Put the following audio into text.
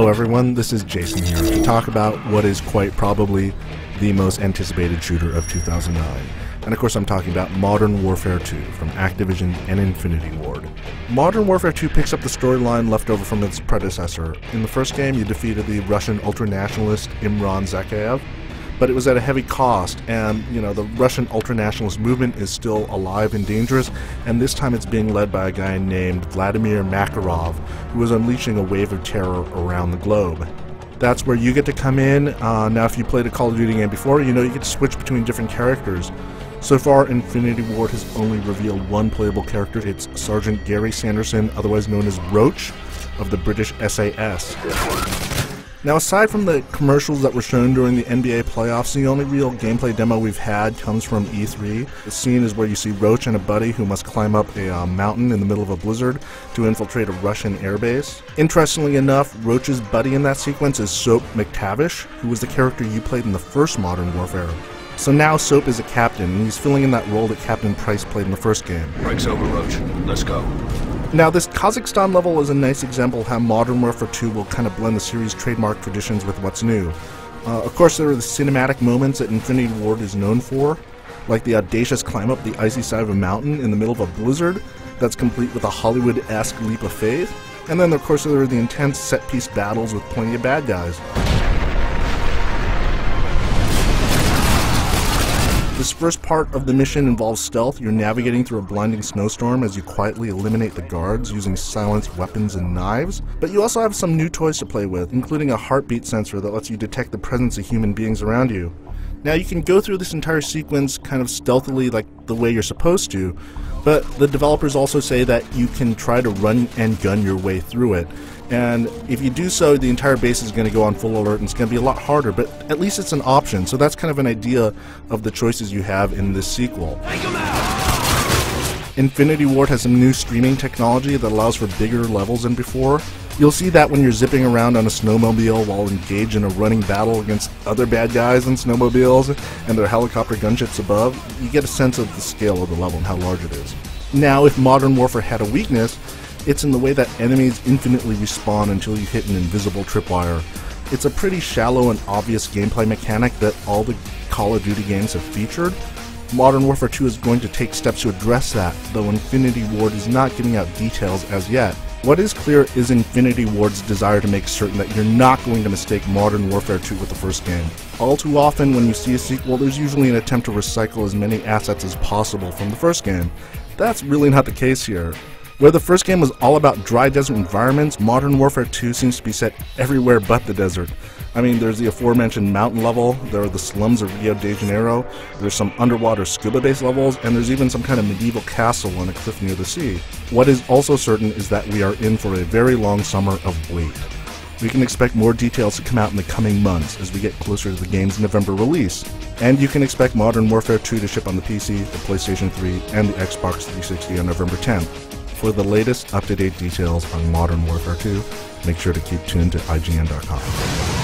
Hello everyone, this is Jason here to talk about what is quite probably the most anticipated shooter of 2009. And of course I'm talking about Modern Warfare 2 from Activision and Infinity Ward. Modern Warfare 2 picks up the storyline left over from its predecessor. In the first game you defeated the Russian ultranationalist Imran Zakhaev, but it was at a heavy cost, and the Russian ultranationalist movement is still alive and dangerous, and this time it's being led by a guy named Vladimir Makarov, who is unleashing a wave of terror around the globe. That's where you get to come in. Now if you played a Call of Duty game before, you get to switch between different characters. So far, Infinity Ward has only revealed one playable character. It's Sergeant Gary Sanderson, otherwise known as Roach, of the British SAS. Now, aside from the commercials that were shown during the NBA playoffs, the only real gameplay demo we've had comes from E3. The scene is where you see Roach and a buddy who must climb up a mountain in the middle of a blizzard to infiltrate a Russian airbase. Interestingly enough, Roach's buddy in that sequence is Soap McTavish, who was the character you played in the first Modern Warfare. So now Soap is a captain, and he's filling in that role that Captain Price played in the first game. Break's over, Roach. Let's go. Now, this Kazakhstan level is a nice example of how Modern Warfare 2 will kind of blend the series' trademark traditions with what's new. Of course, there are the cinematic moments that Infinity Ward is known for, like the audacious climb up the icy side of a mountain in the middle of a blizzard that's complete with a Hollywood-esque leap of faith. And then, of course, there are the intense set-piece battles with plenty of bad guys. This first part of the mission involves stealth. You're navigating through a blinding snowstorm as you quietly eliminate the guards using silenced weapons and knives. But you also have some new toys to play with, including a heartbeat sensor that lets you detect the presence of human beings around you. Now you can go through this entire sequence kind of stealthily like the way you're supposed to, but the developers also say that you can try to run and gun your way through it. And if you do so, the entire base is going to go on full alert and it's going to be a lot harder, but at least it's an option. So that's kind of an idea of the choices you have in this sequel. Infinity Ward has some new streaming technology that allows for bigger levels than before. You'll see that when you're zipping around on a snowmobile while engaged in a running battle against other bad guys in snowmobiles and their helicopter gunships above. You get a sense of the scale of the level and how large it is. Now, if Modern Warfare had a weakness, it's in the way that enemies infinitely respawn until you hit an invisible tripwire. It's a pretty shallow and obvious gameplay mechanic that all the Call of Duty games have featured. Modern Warfare 2 is going to take steps to address that, though Infinity Ward is not giving out details as yet. What is clear is Infinity Ward's desire to make certain that you're not going to mistake Modern Warfare 2 with the first game. All too often when you see a sequel, there's usually an attempt to recycle as many assets as possible from the first game. That's really not the case here. Where the first game was all about dry desert environments, Modern Warfare 2 seems to be set everywhere but the desert. I mean, there's the aforementioned mountain level, there are the slums of Rio de Janeiro, there's some underwater scuba-based levels, and there's even some kind of medieval castle on a cliff near the sea. What is also certain is that we are in for a very long summer of wait. We can expect more details to come out in the coming months as we get closer to the game's November release. And you can expect Modern Warfare 2 to ship on the PC, the PlayStation 3, and the Xbox 360 on November 10th. For the latest up-to-date details on Modern Warfare 2, make sure to keep tuned to IGN.com.